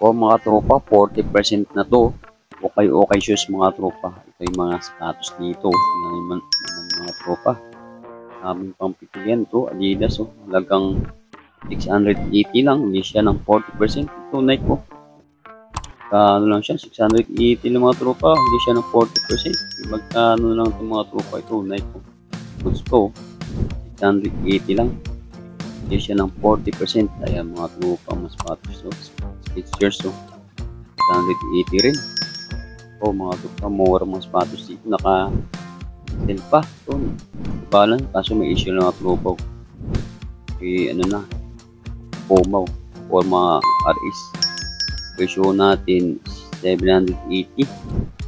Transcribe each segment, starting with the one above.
O mga tropa, 40% na to. Okay shoes mga tropa. Ito yung mga status dito. Tingnan naman mga tropa. Aming pampipilian to. Adidas oh. Halagang 680 lang. Hindi siya ng 40%. Ito Nike ko. Ano lang siya, 680 lang mga tropa. Hindi siya ng 40%. Magkano lang itong mga tropa. Ito Nike ko. Goods to. 680 lang. Hindi siya ng 40%. Kaya mga tropa mas patos. So, pictures so 680 rin. O mga tropa, mura mga sapatos dito. Naka-sell pa. So, balan. Kaso may issue lang mga tropa. Ano na. Puma or mga RS. Presyo natin 780.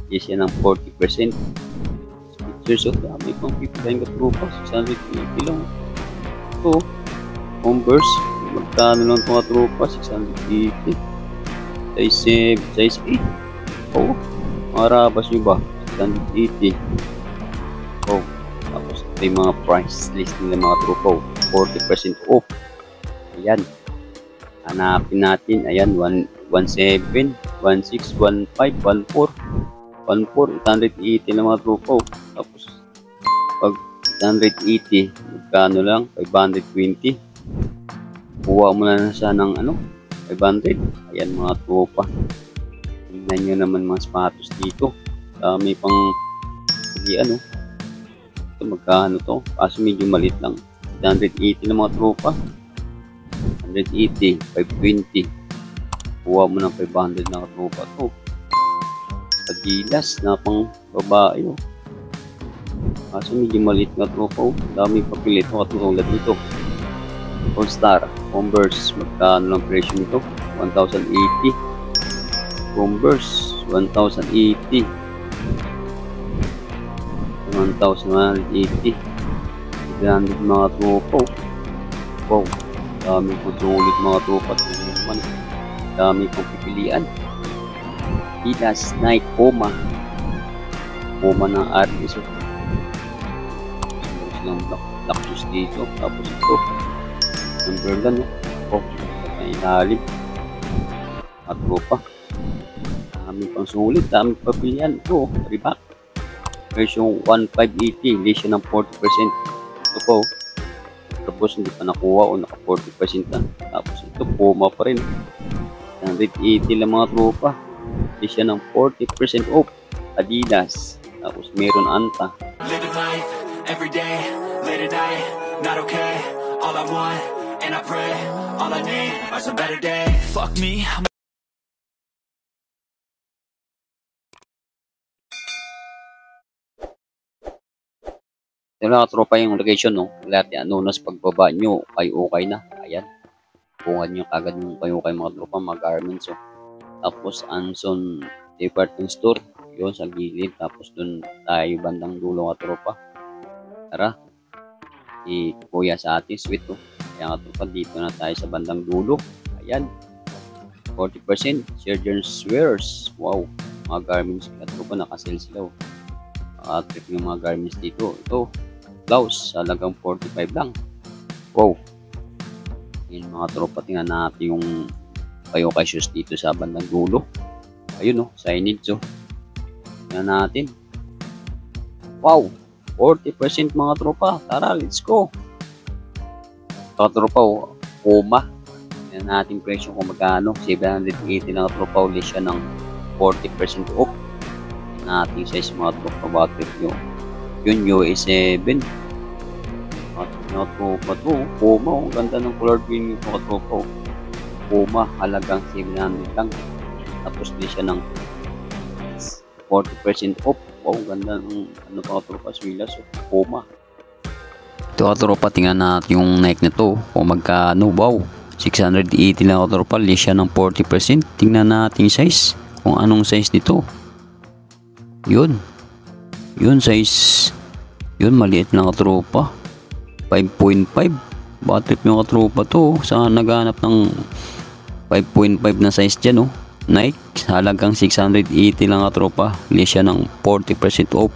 Hindi siya ng 40%. Pictures so dami pang 59 ka tropa. 680 lang. So, Converse. Magkano lang ito mga tropa? 680. Size 8. Oh, marabas nyo ba? 680. Oh, tapos ito yung mga price list nila mga tropa. 40% off. Ayan. Hanapin natin. Ayan, 17, 16, 15, 14. 880 na mga tropa. Tapos, pag 880, magkano lang? 520. Kuha mo na siya ng 500. Ayan mga tropa. Tingnan nyo naman mga sapatos dito. May pang ito magkano to? Kaso medyo malit lang. 180 na mga tropa. 180, 520. Kuha mo ng 500 na tropa to. Adidas na pang babae. Kaso medyo malit na tropa. Dami papilit mo katulad dito. All Star, Converse, magkano lang presyo nito? 1,080. Converse, 1,080. 1,180. 300 mga tropa. Wow, dami po sulit mga tropa. Dami pong pipilian. Adidas, Nike, Puma. Puma ng RS. Silang black shoes dito. Tapos ito. Numberland may ilalim at tropa. Dami pang sulit, dami papilian. Ito, Reebok. Version 1,580, hindi siya ng 40%. Ito po. Tapos hindi pa nakuha o naka 40% na. Tapos ito, Puma pa rin. 180 lang mga tropa. Hindi siya ng 40% off. Adidas. Tapos meron Anta. Living life, everyday, late at night, not okay. All I want, and I pray, all I need are some better days. Fuck me. Ito lang tropa yung location no. Lahat yan nas pagbaba nyo ay okay na. Ayan. Bungan nyo kagad yung kayo kay mga tropa mga garments. So. Tapos Anson Department Store. Yun sa gilid. Tapos dun tayo bandang dulo mga tropa. Tara. Si Kuya sa atin. Sweet to. Kaya nga tropa dito na tayo sa bandang dulo. Ayan. 40%. Surgeon's Wears. Wow. Mga garments. Kaya tropa nakasale sila. Trip yung mga garments dito. Ito. Blouse, halagang 45 lang. Wow. Yun mga tropa, tingnan natin yung kayo shoes dito sa bandang dulo. Ayun signage tingnan natin. Wow. 40% mga tropa. Tara, let's go. Ito tropa, Puma. Tingnan natin presyo kung magkano. 780 lang tropa. Ulit siya ng 40% off. Tingnan natin size mga tropa. Battery yun. Yun US7 mga tropa to. Puma, ang ganda ng color green yung mga tropa. Puma, halagang 700 lang. Tapos di siya ng 40% off. Wow, ganda ng mga tropa swilas. Puma. Ito mga tropa, tingnan natin yung Nike na to kung magkano. Wow, 680 lang mga tropa. Di siya ng 40%. Tingnan natin yung size kung anong size nito. Yun size. Yun, maliit lang katropa. 5.5. Batrip yung katropa to. Sa naghanap ng 5.5 na size dyan Nike, halagang 680 lang katropa. Li siya ng 40% off.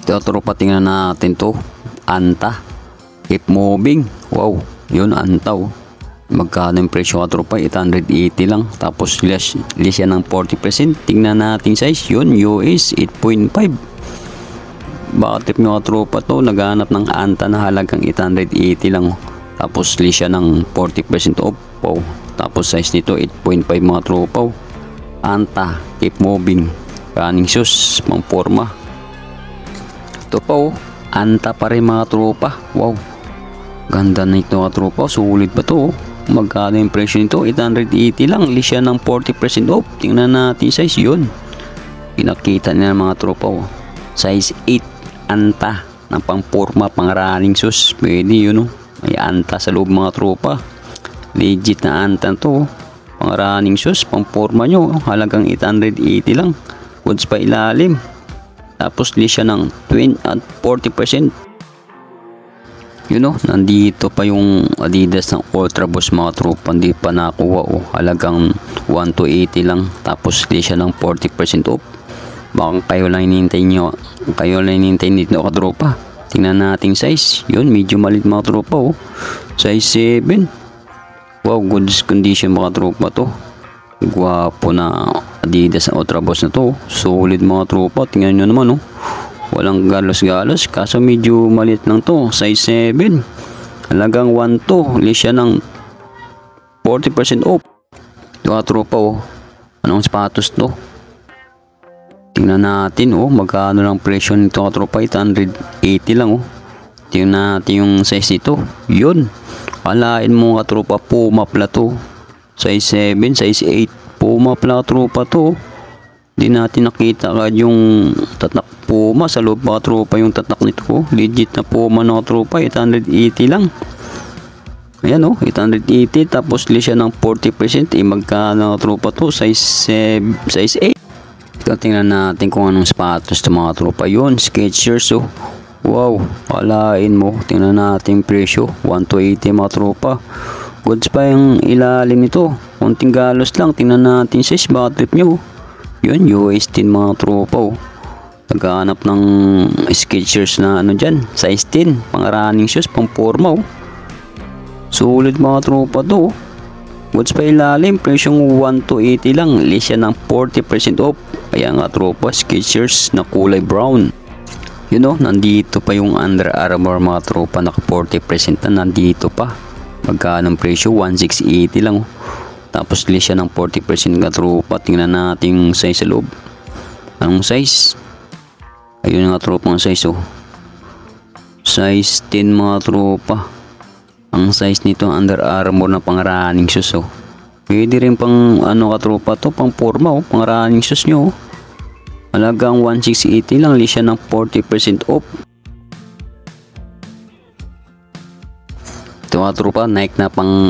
Ito katropa, tingnan natin to. Anta. Keep moving. Wow, yun Anta Magkano yung presyo mga tropa? 880 lang. Tapos less yan ng 40%. Tingnan natin size. Yun, US 8.5. Baka trip nyo mga tropa to. Naghanap ng anta na halagang 880 lang. Tapos less yan ng 40% off. Wow. Tapos size nito 8.5 mga tropa. Anta, keep moving. Running shoes, pang forma. Ito pa anta pa rin mga tropa. Wow. Ganda na ito mga tropa. Sulit pa to. Magkano yung presyo nito? 880 lang. List siya ng 40% off. Tingnan natin size. Yun. Pinakita niya mga tropa. Size 8. Anta. Ng pang forma, pang running shoes. Pwede yun. May anta sa loob mga tropa. Legit na anta to. Pang running shoes, pang forma nyo. Halagang 880 lang. Goods pa ilalim. Tapos list siya ng 20 at 40%. Nandito pa yung Adidas ng Ultra Boost mga tropa. Hindi pa nakuha halagang 1,280 lang. Tapos list siya ng 40% off. Baka kayo lang hinihintay nyo. Kayo lang hinihintay nito ka tropa. Tingnan natin size. Yun, medyo malit mga tropa. Size 7. Wow, good condition mga tropa to. Gwapo na Adidas ng Ultra Boost na to. Solid mga tropa. Tingnan nyo naman walang galos-galos. Kaso medyo malit lang to. Size 7. Halagang 1,2. List siya ng 40% off. Ito mga tropa Anong sapatos to? Tingnan natin magkano lang presyo nito mga tropa. 880 lang Tingnan natin yung size nito. Yun. Alain mo mga tropa. Puma pala to. Size 7, size 8. Puma pala tropa to. Di natin nakita agad yung tatak Puma. Sa loob mga tropa yung tatak nito Legit na Puma na tropa. 880 lang. Ayan 880. Tapos list siya ng 40%. Magkano tropa to? Size 8. Tingnan natin kung anong sapatos to mga tropa. Yun, Skechers Wow, alain mo. Tingnan natin presyo. 1,280 mga tropa. Goods pa yung ilalim nito. Kunting galos lang. Tingnan natin size. Baka trip nyo. Yun, US 10 mga tropa Naghahanap ng Skechers na dyan. Size 10. Pang running shoes. Pang forma Sulit mga tropa to Goods pa ilalim. Presyong 1,280 lang. List siya ng 40% off. Kaya nga tropa, Skechers na kulay brown. Nandito pa yung Under Armour mga tropa. Naka 40% na. Nandito pa. Magkano presyo? 1,680 lang Tapos list siya ng 40% nga tropa. Tingnan natin yung size sa loob. Anong size? Ayun nga tropa ang size Size 10 mga tropa. Ang size nito Under Armour na pang running shoes Pwede rin pang ka tropa to. Pang forma pang running shoes nyo Halagang 1,680 lang. List siya ng 40% off. Ito mga tropa, Nike na pang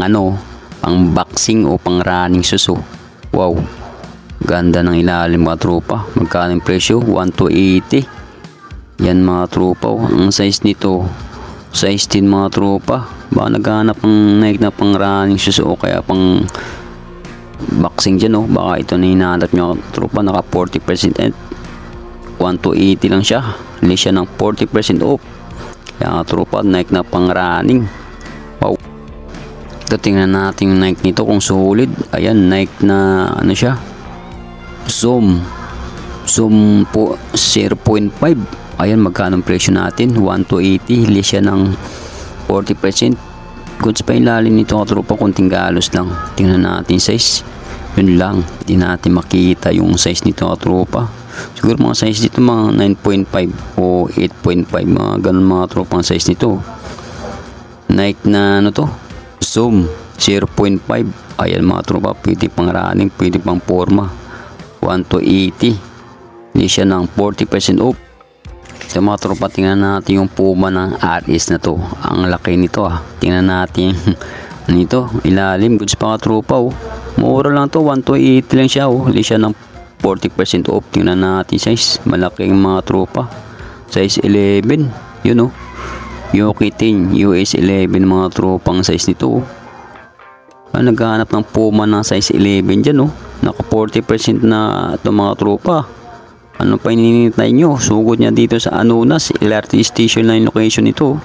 pang boxing pang running shoes Wow. Ganda ng ilalim mga tropa. Magkano yung presyo? 1,280. Yan mga tropa Ang size nito size 10 mga tropa. Baka naghahanap ng Nike na pang running shoes kaya pang boxing dyan Baka ito na hinahanap nyo tropa. Naka 40% 1,280 lang siya. List siya ng 40% off. Kaya tropa, Nike na pang running. Wow. Ito tingnan natin yung Nike nito kung solid. Ayan, Nike na siya. Zoom po 0.5. Ayan, magkano presyo natin? 1,280. List siya ng 40%. Goods pa ilalim nito tropa. Kunting galos lang. Tingnan natin size. Yun lang. Hindi natin makita yung size nito tropa. Siguro mga size dito mga 9.5 o 8.5. Mga ganun mga tropa ang size nito. Nike na to? Zoom 0.5. Ayan mga tropa. Pwede pang running. Pwede pang forma. 1,280. Hindi siya ng 40% off. Ito mga tropa. Tingnan natin yung Puma ng RS na to. Ang laki nito Tingnan natin nito. Ilalim. Goods pa tropa Mura lang to. 1,280 lang siya Hindi siya ng 40% off. Tingnan natin size. Malaking mga tropa. Size 11. Yun Yoki 10 US 11 mga tropang size nito naghahanap ng Puma na size 11 dyan naka 40% na ito mga tropa. Ano pa ininintay nyo? Sugod niya dito sa Anonas LRT station line location nito.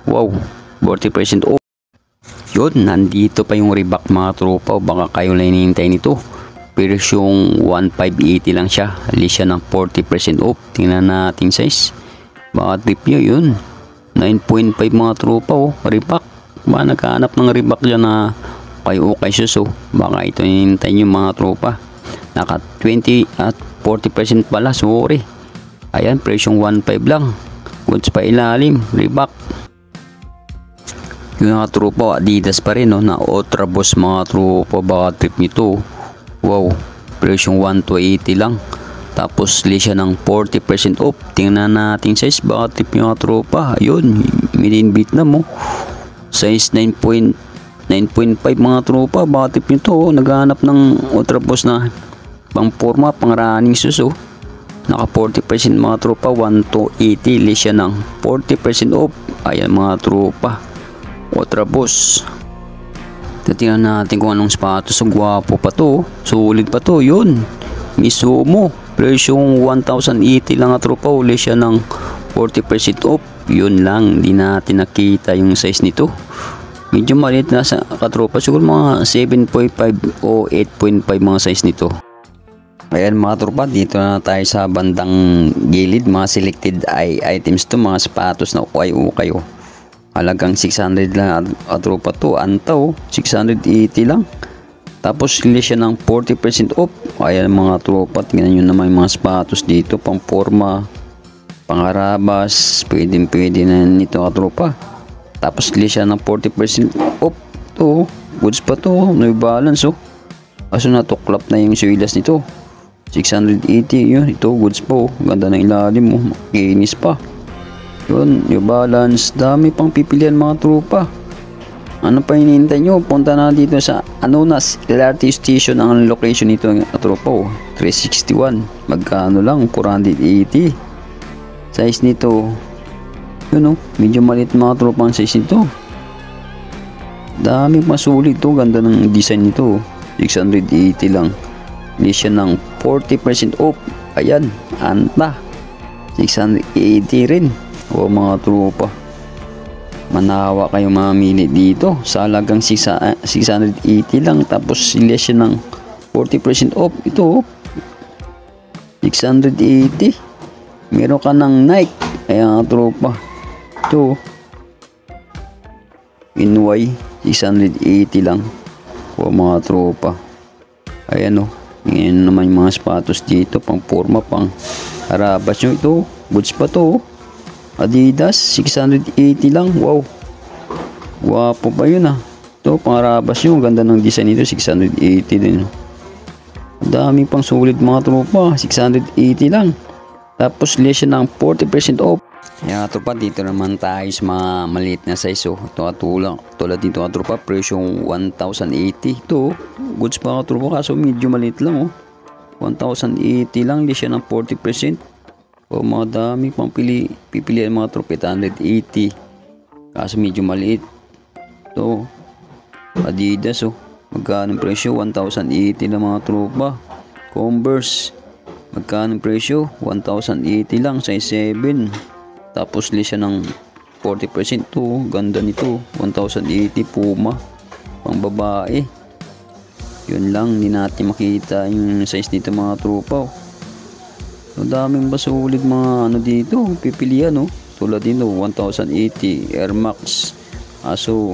Wow, 40% off. Yun, nandito pa yung Reebok mga tropa. Baka kayo lang hinihintay nito. Pero yung 1580 lang siya. Alis siya ng 40% off. Tingnan natin size. Baka trip nyo yun. 9.5 mga tropa oh. Reebok. Baka nagkahanap ng Reebok dyan na kayo okay shoes oh. Baka ito hinihintay nyo mga tropa. Naka 20 at 40% pala. Sorry. Ayan, presyong 1.5 lang. Goods pa ilalim. Reebok. Yung mga tropa, Adidas pa rin no, na Ultra Boost mga tropa. Baka trip nito. Wow, presyong 1,280 lang. Tapos li siya ng 40% off. Tingnan natin size. Baka trip yung mga tropa. Ayun, made in Vietnam mo. Size 9.5 mga tropa. Baka trip nito. Oh. Naghahanap ng Ultra Boost na pang forma, pang running shoes. Oh. Naka 40% mga tropa. 1,280. Li siya ng 40% off. Ayan mga tropa. Ultra Boost. Tingnan natin kung anong sapatos. So, gwapo pa to. Sulit pa to. Yun. Mizuno. Presyong 1,080 lang at tropa. Uli siya ng 40% off. Yun lang. Hindi natin nakita yung size nito. Medyo maliit na sa katropa. Siguro mga 7.5 o 8.5 mga size nito. Ayan mga tropa. Dito na tayo sa bandang gilid. Mga selected items to. Mga sapatos na ukay-ukay. Halagang 600 lang at tropa to. Antaw 680 lang. Tapos li siya ng 40% off. Ayan mga tropa. Tingnan nyo naman yung mga sapatos dito. Pang forma, pang harabas. Pwede na nito katropa. Tapos li siya ng 40% off. To goods pa to. New Balance oh. Kaso natuklap na yung suilas nito. 680 yun. Ito goods po. Ganda ng ilalim mo. Makinis pa. Yun, New Balance. Dami pang pipilian mga tropa. Ano pa hinihintay nyo? Punta na dito sa Anonas LRT Station. Ang location nito ng tropa 361. Magkano lang? 480. Size nito yun medyo maliit mga tropa ang size nito. Dami masulit to. Ganda ng design nito. 680 lang. Hindi siya ng 40% off. Ayan, anta 680 rin. O mga tropa, manawa kayo mamili dito sa halagang 680 lang. Tapos sila siya ng 40% off. Ito 680. Meron ka ng Nike. Ayan mga tropa. Ito NY 680 lang. O mga tropa. Ayan ngayon naman yung mga sapatos dito. Pang forma, pang harabas nyo. Ito goods pa to. Adidas 680 lang. Wow, guwapo pa yun Ito pangarabas nyo. Ganda ng design nito. 680 din. Dami pang sulit mga tropa. 680 lang. Tapos lesya ng 40% off. Kaya tropa, dito naman tayo sa mga maliit na size. Ito tulad dito tropa. Presyong 1,080. Ito goods pa tropa. Kaso medyo maliit lang 1,080 lang. Lesya ng 40%. Mga dami pang pipilian mga tropa. 880. Kaso medyo maliit. Ito Adidas magkano presyo? 1,080 lang mga tropa. Converse magkano presyo? 1,080 lang. Size 7. Tapos li siya ng 40% to. Ganda nito. 1,080. Puma pang babae. Yun lang. Hindi natin makita yung size nito mga tropa. Ang daming basulit mga dito. Pipilian tulad dito 1,080 Air Max. Aso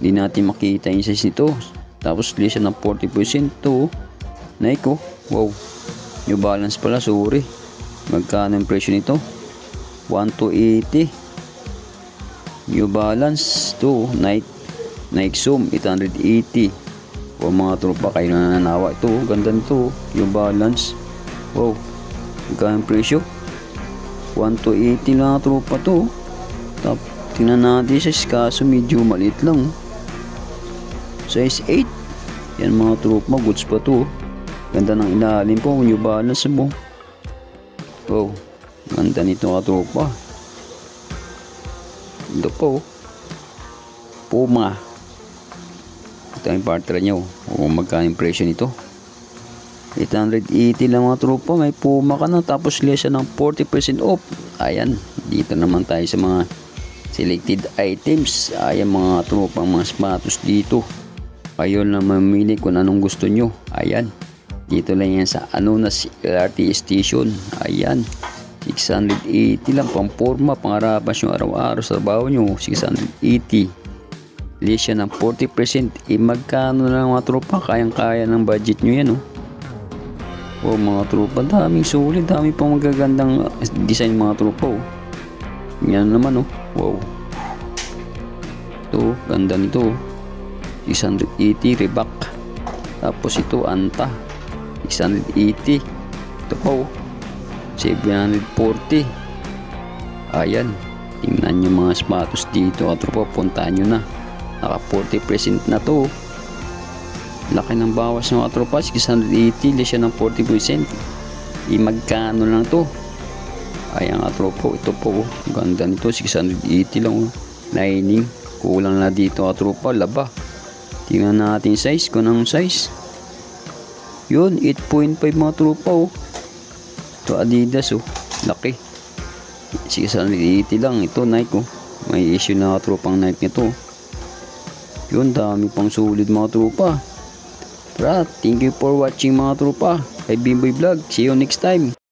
di natin makita yung size nito. Tapos li siya ng 40% to. Nike wow, New Balance pala. Sorry. Magkano yung presyo nito? 1,280. New Balance to. Nike Zoom 880. Mga tropa kayo na nananawa. Ito ganda nito. New Balance. Wow, magkano presyo? 1,280 na tropa to. Tingnan natin size. Kaso medyo maliit lang size 8. Yan mga tropa. Goods pa to. Ganda ng ilalim po. New Balance mo. Wow, ganda nito mga tropa. Ito po Puma. Ito yung partner nyo. Magkano yung presyo nito? 880 lang mga tropa. May Puma ka na. Tapos liya siya ng 40% off. Ayan. Dito naman tayo sa mga Selected items. Ayan mga tropang mga sapatos dito. Kayo na mamili kung anong gusto nyo. Ayan. Dito lang yan sa Anonas LRT Station. Ayan. 680 lang. Pamporma. Pangarapas yung araw-araw sa trabaho nyo. 680. Less yan ng 40%. Magkano na mga tropa? Kayang-kaya ng budget nyo yan. Oh, mga tropa. Daming sulit. Daming pang magagandang design mga tropa. Yan naman. Wow. Ito. Ganda nito. 680 Reebok. Tapos ito Anta 680. Ito po 740. Ayan, tingnan nyo mga sapatos dito at po, puntahan nyo na. Naka 40% na to. Laki ng bawas ng mga tropa. 680 less siya ng 40%. Magkano lang to. Ayan nga tropa. Ito po ganda nito. 680 lang. Lining kulang na dito mga tropa. Laba. Tingnan natin size, kung anong size. Yun, 8.5 mga tropa. Ito Adidas laki. 680 lang. Ito Nike may issue na tropang Nike nito. Yun, dami pang sulit mga tropa. Tara, thank you for watching mga tropa. Kay Bimboy Vlog. See you next time.